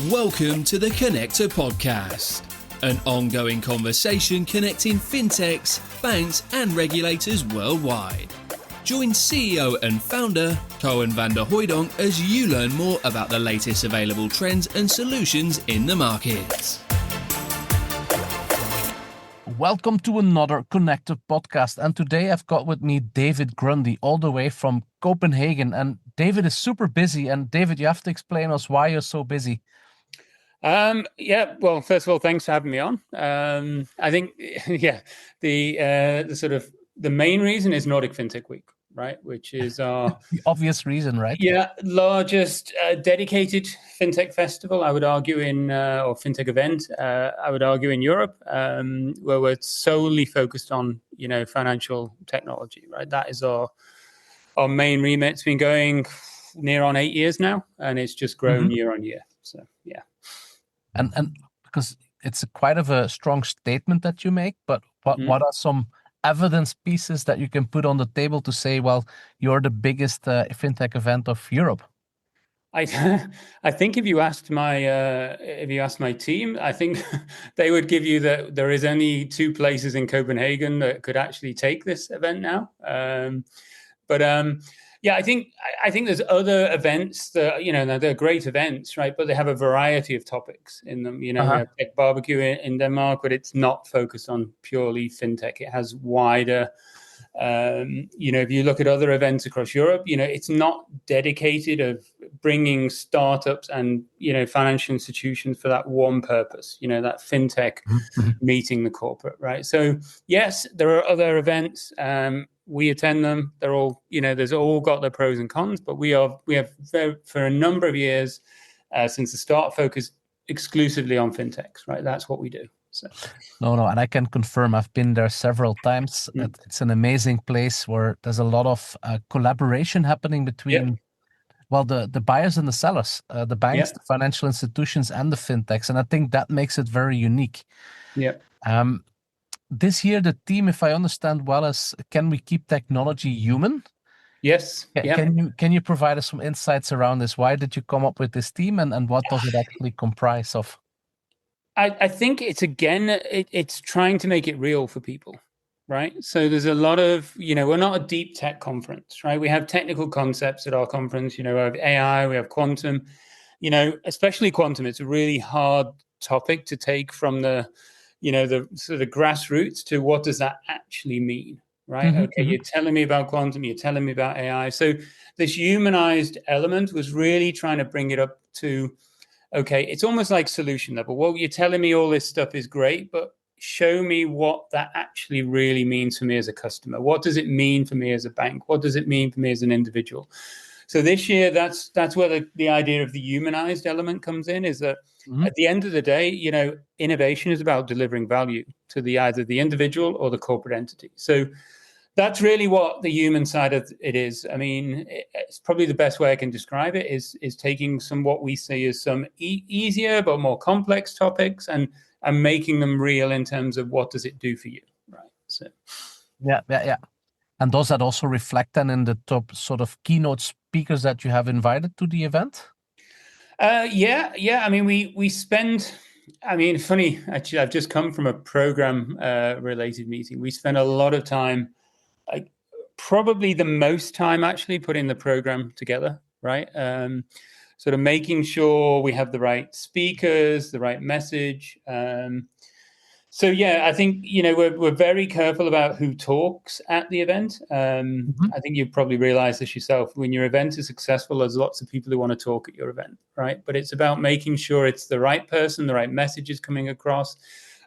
Welcome to the Connector Podcast, an ongoing conversation connecting fintechs, banks, and regulators worldwide. Join CEO and founder Koen van der Hooydonk as you learn more about the latest available trends and solutions in the market. Welcome to another Connector Podcast, and today I've got with me David Grundy, all the way from Copenhagen. And David is super busy. And David, you have to explain us why you're so busy. Well, first of all, thanks for having me on. I think, the sort of the main reason is Nordic Fintech Week, right? Which is our the obvious reason, right? Yeah, largest dedicated fintech festival, I would argue, or fintech event, I would argue in Europe, where we're solely focused on, financial technology, right? That is our main remit. It's been going near on 8 years now, and it's just grown year on year. So, yeah. And because it's quite of a strong statement that you make, but what are some evidence pieces that you can put on the table to say, well, you're the biggest fintech event of Europe? I think if you asked my team, I think they would give you that there is only 2 places in Copenhagen that could actually take this event now. I think there's other events that, they're great events, right? But they have a variety of topics in them. We have Tech Barbecue in Denmark, but it's not focused on purely fintech. It has wider, if you look at other events across Europe, it's not dedicated of bringing startups and, financial institutions for that one purpose, that fintech meeting the corporate, right? So yes, there are other events. We attend them. They're all, there's all got their pros and cons, but we have for a number of years since the start focused exclusively on fintechs, right? That's what we do. So. No, and I can confirm I've been there several times. It's an amazing place where there's a lot of collaboration happening between, the buyers and the sellers, the banks, the financial institutions, and the fintechs. And I think that makes it very unique. Yeah. This year, the theme, if I understand well, is can we keep technology human? Yes. Can you provide us some insights around this? Why did you come up with this theme, and what does it actually comprise of? I think it's trying to make it real for people, right? So there's a lot of, we're not a deep tech conference, right? We have technical concepts at our conference, we have AI, we have quantum, especially quantum. It's a really hard topic to take from the sort of grassroots to what does that actually mean, right? You're telling me about quantum, you're telling me about AI. So this humanized element was really trying to bring it up to, it's almost like solution level. Well, you're telling me all this stuff is great, but show me what that actually really means for me as a customer. What does it mean for me as a bank? What does it mean for me as an individual? So this year, that's where the idea of the humanized element comes in, is that at the end of the day, innovation is about delivering value to either the individual or the corporate entity. So that's really what the human side of it is. I mean, it's probably the best way I can describe it is taking some what we see as some easier but more complex topics and making them real in terms of what does it do for you, right? So yeah. And does that also reflect then in the top sort of keynote speakers that you have invited to the event? Yeah. I mean, we spend. I mean, funny actually. I've just come from a program related meeting. We spend a lot of time. Probably the most time actually putting the program together, right? Sort of making sure we have the right speakers, the right message. I think, we're very careful about who talks at the event. I think you probably realize this yourself. When your event is successful, there's lots of people who want to talk at your event, right? But it's about making sure it's the right person, the right message is coming across.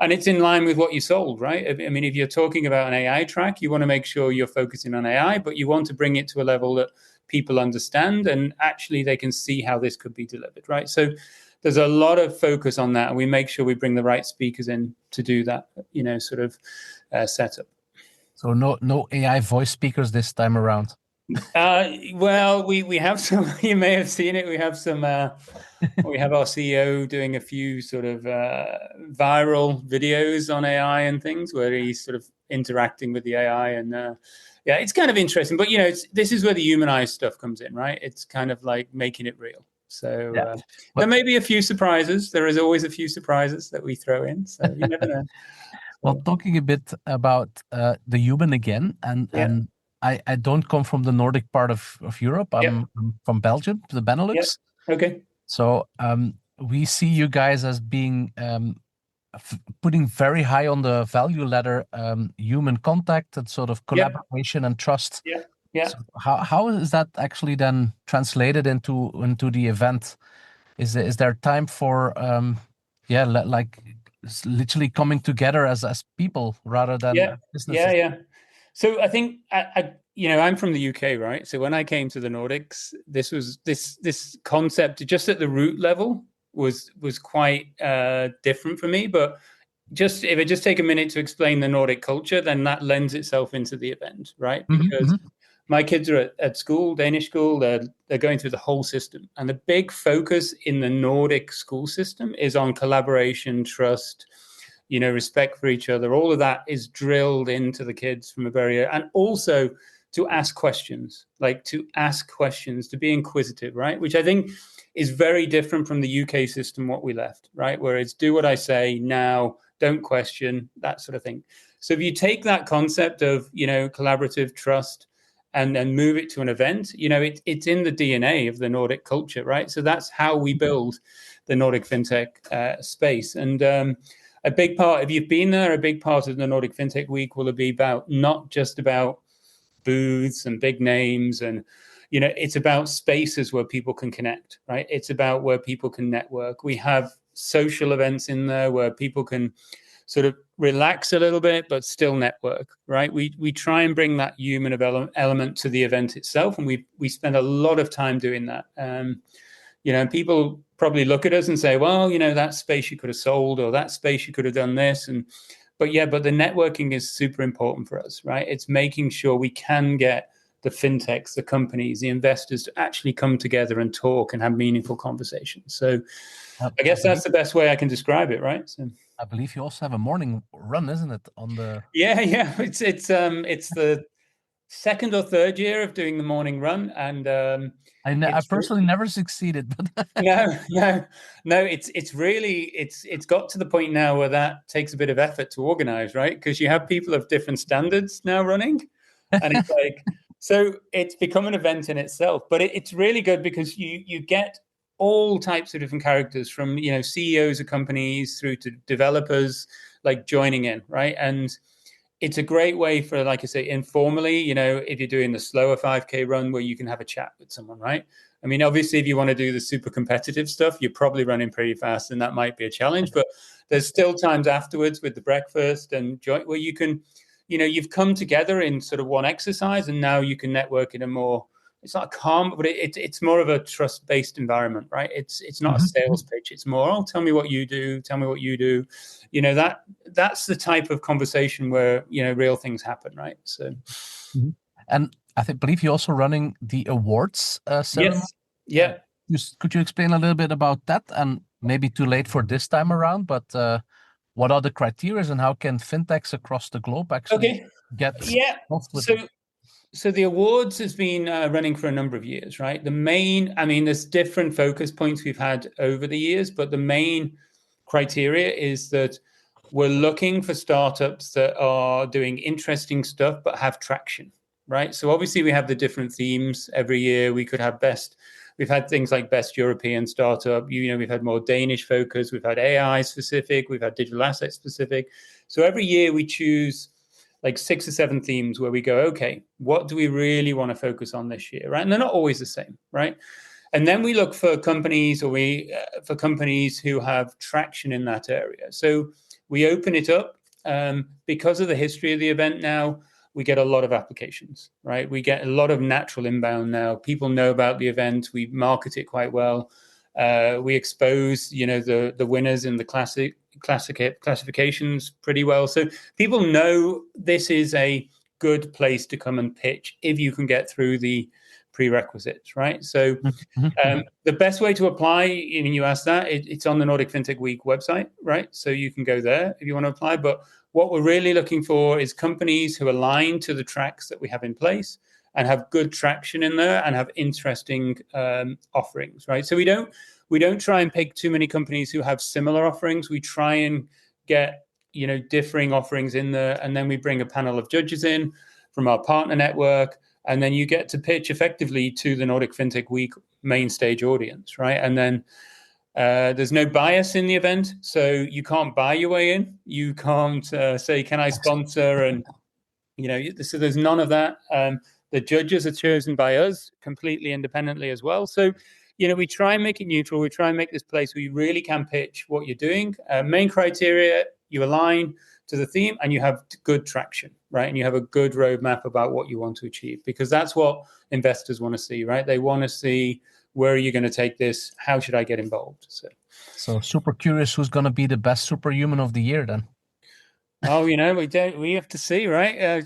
And it's in line with what you sold, right? I mean, if you're talking about an AI track, you want to make sure you're focusing on AI, but you want to bring it to a level that people understand and actually they can see how this could be delivered, right? So there's a lot of focus on that, and we make sure we bring the right speakers in to do that, setup. So no AI voice speakers this time around. Well, we have some. You may have seen it. We have some. We have our CEO doing a few sort of viral videos on AI and things where he's sort of interacting with the AI, and it's kind of interesting. But this is where the humanized stuff comes in, right? It's kind of like making it real. So Yeah. there may be a few surprises. There is always a few surprises that we throw in. So you never know. Well, talking a bit about the human again, and I don't come from the Nordic part of Europe. I'm from Belgium, the Benelux. Okay. So we see you guys as being putting very high on the value ladder human contact and sort of collaboration and trust. Yeah. So how is that actually then translated into the event? Is there time for like literally coming together as people rather than businesses? Yeah. So I think I'm from the UK, right? So when I came to the Nordics, this concept just at the root level was quite different for me. But if I just take a minute to explain the Nordic culture, then that lends itself into the event, right? Because my kids are at school, Danish school. They're going through the whole system, and the big focus in the Nordic school system is on collaboration, trust, respect for each other. All of that is drilled into the kids from a very, and also to ask questions, to be inquisitive, right? Which I think is very different from the UK system, what we left, right? Where it's do what I say now, don't question, that sort of thing. So if you take that concept of, collaborative trust and then move it to an event, it's in the DNA of the Nordic culture, right? So that's how we build the Nordic Fintech space. And a big part, if you've been there, a big part of the Nordic Fintech Week will be about not just about booths and big names and, it's about spaces where people can connect, right? It's about where people can network. We have social events in there where people can sort of relax a little bit, but still network, right? We try and bring that human element to the event itself. And we spend a lot of time doing that. And people probably look at us and say, well, that space you could have sold, or that space you could have done this. But the networking is super important for us, right? It's making sure we can get the fintechs, the companies, the investors to actually come together and talk and have meaningful conversations. So I guess that's the best way I can describe it, right? So I believe you also have a morning run, isn't it? On the it's the second or third year of doing the morning run, and I personally never succeeded, but no, it's really got to the point now where that takes a bit of effort to organize, right? Because you have people of different standards now running, and it's like so it's become an event in itself. But it's really good because you get all types of different characters from CEOs of companies through to developers like joining in, right? And it's a great way for, like I say, informally, if you're doing the slower 5K run where you can have a chat with someone, right? I mean, obviously, if you want to do the super competitive stuff, you're probably running pretty fast and that might be a challenge. But there's still times afterwards with the breakfast and where you can, you've come together in sort of one exercise and now you can network in a more, it's not calm, but it's more of a trust-based environment, right? It's not a sales pitch. It's more, oh, tell me what you do. Tell me what you do. That's the type of conversation where, real things happen, right? So, and I believe you're also running the awards ceremony. Yes. Yeah. Could you explain a little bit about that? And maybe too late for this time around, but what are the criteria and how can fintechs across the globe actually get involved with it? So the awards has been running for a number of years, right? There's different focus points we've had over the years, but the main criteria is that we're looking for startups that are doing interesting stuff but have traction, right? So obviously we have the different themes every year. We could have we've had things like best European startup, we've had more Danish focus, we've had AI specific, we've had digital asset specific. So every year we choose like 6 or 7 themes where we go, okay, what do we really want to focus on this year, right? And they're not always the same, right? And then we look for companies for companies who have traction in that area. So we open it up because of the history of the event now. We get a lot of applications, right? We get a lot of natural inbound now. People know about the event. We market it quite well. We expose, the winners in the classifications pretty well. So people know this is a good place to come and pitch if you can get through the prerequisites, right? So the best way to apply, you asked that, it's on the Nordic Fintech Week website, right? So you can go there if you want to apply. But what we're really looking for is companies who align to the tracks that we have in place and have good traction in there and have interesting offerings, right? So we don't try and pick too many companies who have similar offerings. We try and get, differing offerings in there, and then we bring a panel of judges in from our partner network, and then you get to pitch effectively to the Nordic Fintech Week main stage audience, right? And then there's no bias in the event, so you can't buy your way in. You can't say, "Can I sponsor?" And so there's none of that. The judges are chosen by us completely independently as well. So, we try and make it neutral. We try and make this place where you really can pitch what you're doing. Main criteria: you align to the theme and you have good traction, right? And you have a good roadmap about what you want to achieve, because that's what investors want to see, right? They want to see, where are you going to take this? How should I get involved? So super curious who's going to be the best superhuman of the year then. Oh, we have to see, right? I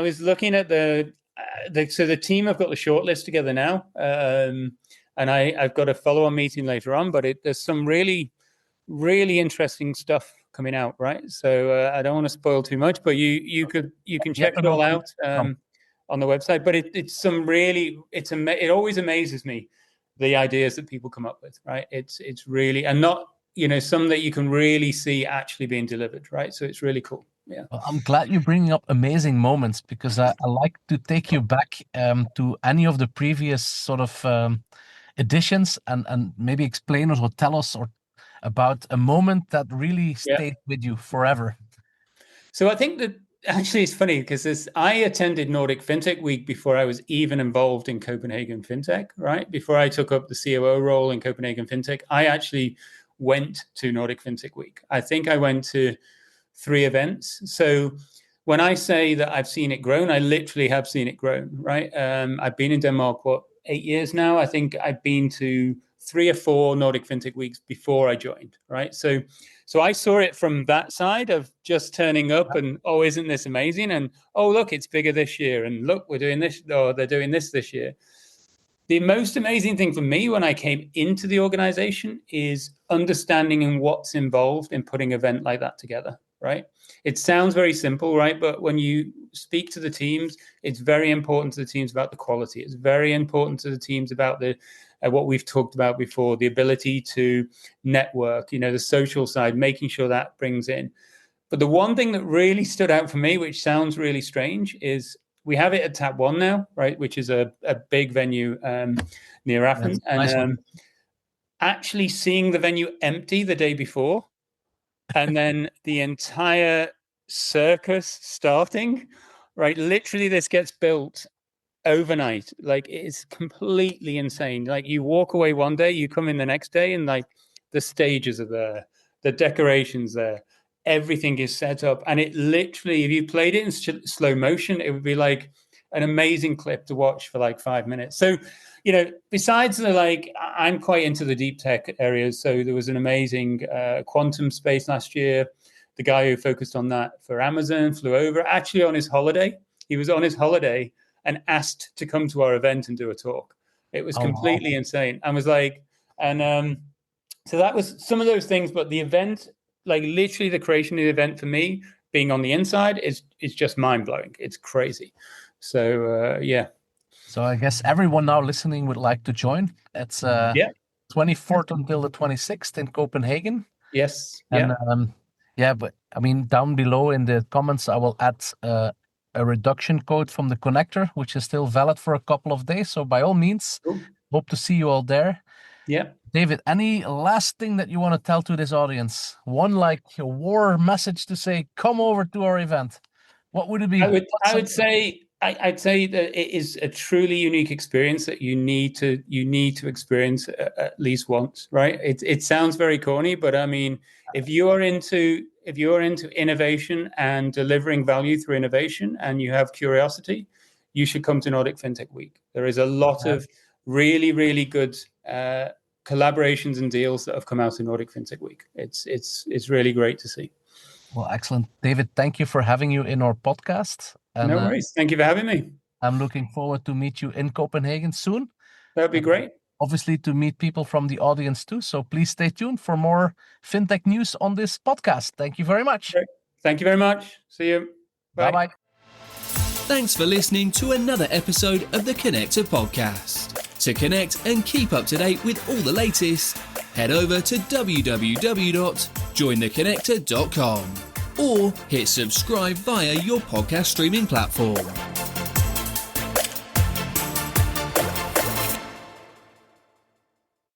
was looking at the team. I've got the shortlist together now. And I've got a follow-on meeting later on, but there's some really, really interesting stuff coming out, right? So I don't want to spoil too much, but you can check it all out on the website. But it always amazes me, the ideas that people come up with, right? It's really, and not, some that you can really see actually being delivered, right? So it's really cool. Yeah. Well, I'm glad you're bringing up amazing moments, because I like to take you back to any of the previous sort of editions and maybe explain us or tell us about a moment that really stayed with you forever. So I think that actually it's funny, because I attended Nordic Fintech Week before I was even involved in Copenhagen Fintech, right? Before I took up the COO role in Copenhagen Fintech, I actually went to Nordic Fintech Week. I think I went to 3 events. So when I say that I've seen it grown, I literally have seen it grown, right? I've been in Denmark, 8 years now. I think I've been to 3 or 4 Nordic Fintech Weeks before I joined, right? So I saw it from that side of just turning up and, oh, isn't this amazing? And, oh, look, it's bigger this year. And look, we're doing this, or they're doing this year. The most amazing thing for me when I came into the organization is understanding what's involved in putting an event like that together, right? It sounds very simple, right? But when you speak to the teams, it's very important to the teams about the quality. It's very important to the teams about what we've talked about before, the ability to network, the social side, making sure that brings in. But the one thing that really stood out for me, which sounds really strange, is we have it at Tap One now, right? Which is a big venue near Athens. And actually seeing the venue empty the day before, and then the entire circus starting, right? Literally, this gets built overnight. Like, it's completely insane. Like, you walk away one day, you come in the next day, and like the stages are there, the decorations there, everything is set up. And it literally, if you played it in slow motion, it would be like an amazing clip to watch for like 5 minutes. So, besides I'm quite into the deep tech areas. So there was an amazing quantum space last year. The guy who focused on that for Amazon flew over actually on his holiday. He was on his holiday and asked to come to our event and do a talk. It was completely insane. And was like, so that was some of those things. But the event, like literally the creation of the event for me, being on the inside, is just mind blowing. It's crazy. So yeah. So I guess everyone now listening would like to join. It's 24th until the 26th in Copenhagen. Yes. And but I mean, down below in the comments, I will add a reduction code from the connector, which is still valid for a couple of days. So by all means, hope to see you all there. Yeah. David, any last thing that you want to tell to this audience? One like a war message to say, come over to our event. What would it be? I'd say that it is a truly unique experience that you need to experience at least once, right? It sounds very corny, but I mean, if you're into innovation and delivering value through innovation, and you have curiosity, you should come to Nordic Fintech Week. There is a lot of really, really good collaborations and deals that have come out in Nordic Fintech Week. It's really great to see. Well, excellent. David, thank you for having you in our podcast. And, no worries. Thank you for having me. I'm looking forward to meet you in Copenhagen soon. That'd be great. Obviously, to meet people from the audience too. So please stay tuned for more fintech news on this podcast. Thank you very much. Great. Thank you very much. See you. Bye-bye. Thanks for listening to another episode of the Connector Podcast. To connect and keep up to date with all the latest, head over to www.jointheconnector.com or hit subscribe via your podcast streaming platform.